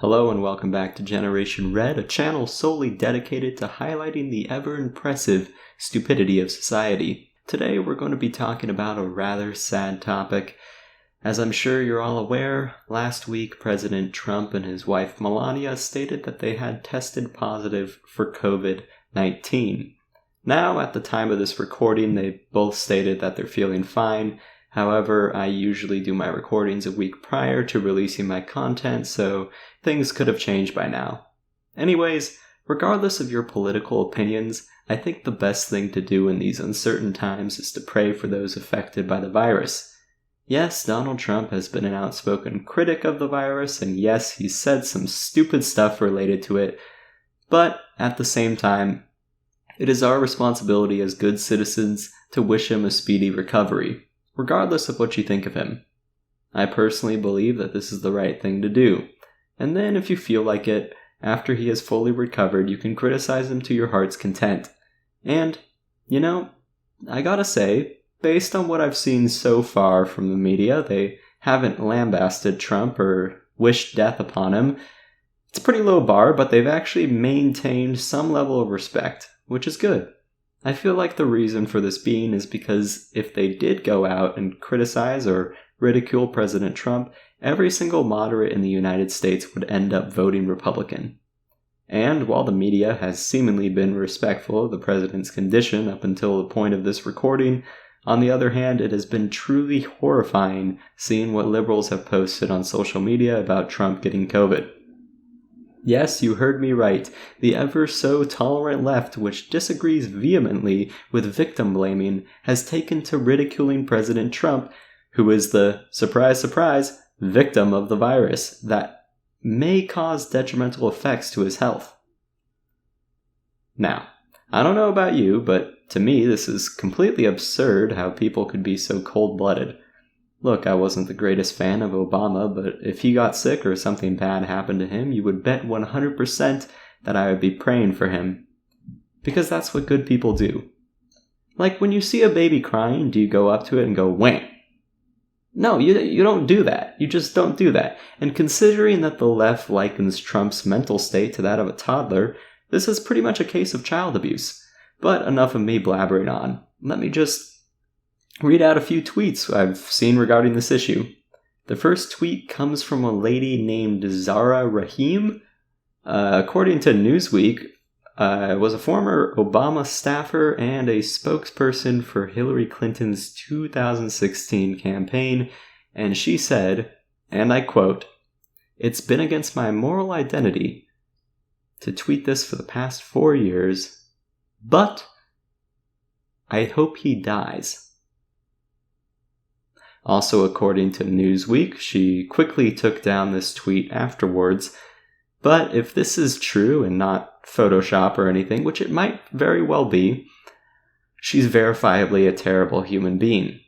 Hello and welcome back to Generation Red, a channel solely dedicated to highlighting the ever-impressive stupidity of society. Today we're going to be talking about a rather sad topic. As I'm sure you're all aware, last week President Trump and his wife Melania stated that they had tested positive for COVID-19. Now, at the time of this recording, they both stated that they're feeling fine. However, I usually do my recordings a week prior to releasing my content, so things could have changed by now. Anyways, regardless of your political opinions, I think the best thing to do in these uncertain times is to pray for those affected by the virus. Yes, Donald Trump has been an outspoken critic of the virus, and yes, he's said some stupid stuff related to it, but at the same time, it is our responsibility as good citizens to wish him a speedy recovery, regardless of what you think of him. I personally believe that this is the right thing to do. And then if you feel like it, after he has fully recovered, you can criticize him to your heart's content. And, I gotta say, based on what I've seen so far from the media, they haven't lambasted Trump or wished death upon him. It's a pretty low bar, but they've actually maintained some level of respect, which is good. I feel like the reason for this being is because if they did go out and criticize or ridicule President Trump, every single moderate in the United States would end up voting Republican. And while the media has seemingly been respectful of the president's condition up until the point of this recording, on the other hand, it has been truly horrifying seeing what liberals have posted on social media about Trump getting COVID. Yes, you heard me right. The ever-so-tolerant left, which disagrees vehemently with victim-blaming, has taken to ridiculing President Trump, who is the, surprise, surprise, victim of the virus that may cause detrimental effects to his health. Now, I don't know about you, but to me this is completely absurd how people could be so cold-blooded. Look, I wasn't the greatest fan of Obama, but if he got sick or something bad happened to him, you would bet 100% that I would be praying for him. Because that's what good people do. Like, when you see a baby crying, do you go up to it and go, wham? No, you don't do that. You just don't do that. And considering that the left likens Trump's mental state to that of a toddler, this is pretty much a case of child abuse. But enough of me blabbering on. Let me just read out a few tweets I've seen regarding this issue. The first tweet comes from a lady named Zara Rahim. According to Newsweek, was a former Obama staffer and a spokesperson for Hillary Clinton's 2016 campaign, and she said, and I quote, "It's been against my moral identity to tweet this for the past 4 years, but I hope he dies." Also, according to Newsweek, she quickly took down this tweet afterwards. But if this is true and not Photoshop or anything, which it might very well be, she's verifiably a terrible human being.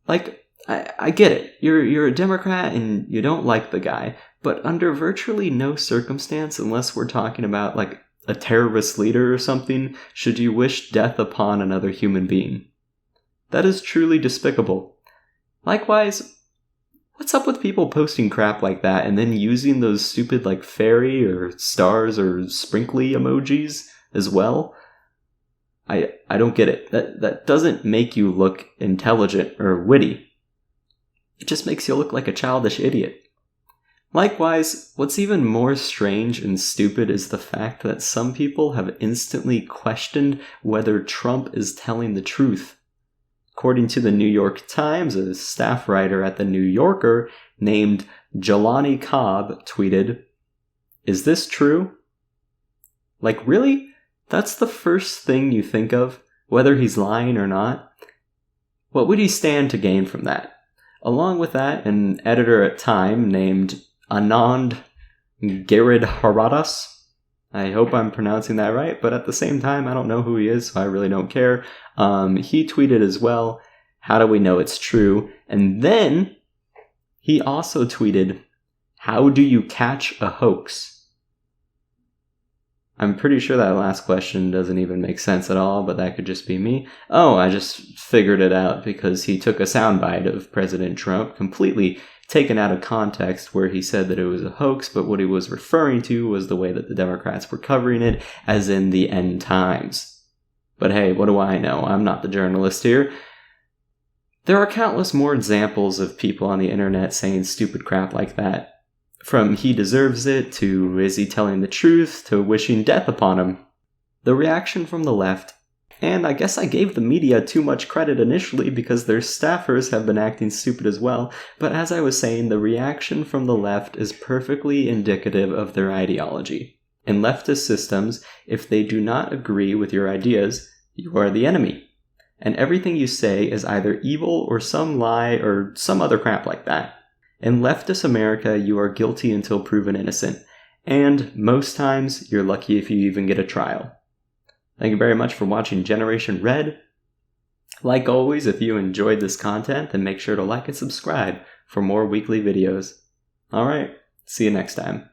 Like, I get it. You're a Democrat and you don't like the guy, but under virtually no circumstance, unless we're talking about like a terrorist leader or something, should you wish death upon another human being. That is truly despicable. Likewise, what's up with people posting crap like that and then using those stupid like fairy or stars or sprinkly emojis as well? I don't get it. That doesn't make you look intelligent or witty. It just makes you look like a childish idiot. Likewise, what's even more strange and stupid is the fact that some people have instantly questioned whether Trump is telling the truth. According to the New York Times, a staff writer at the New Yorker named Jelani Cobb tweeted, "Is this true?" Like, really? That's the first thing you think of, whether he's lying or not? What would he stand to gain from that? Along with that, an editor at Time named Anand Giridharadas, I hope I'm pronouncing that right, but at the same time, I don't know who he is, so I really don't care. He tweeted as well, "How do we know it's true?" And then he also tweeted, "How do you catch a hoax?" I'm pretty sure that last question doesn't even make sense at all, but that could just be me. Oh, I just figured it out because he took a soundbite of President Trump completely taken out of context where he said that it was a hoax, but what he was referring to was the way that the Democrats were covering it, as in the end times. But hey, what do I know? I'm not the journalist here. There are countless more examples of people on the internet saying stupid crap like that. From he deserves it, to is he telling the truth, to wishing death upon him. The reaction from the left, and I guess I gave the media too much credit initially because their staffers have been acting stupid as well, but as I was saying, the reaction from the left is perfectly indicative of their ideology. In leftist systems, if they do not agree with your ideas, you are the enemy. And everything you say is either evil or some lie or some other crap like that. In leftist America, you are guilty until proven innocent. And most times, you're lucky if you even get a trial. Thank you very much for watching Generation Red. Like always, if you enjoyed this content, then make sure to like and subscribe for more weekly videos. Alright, see you next time.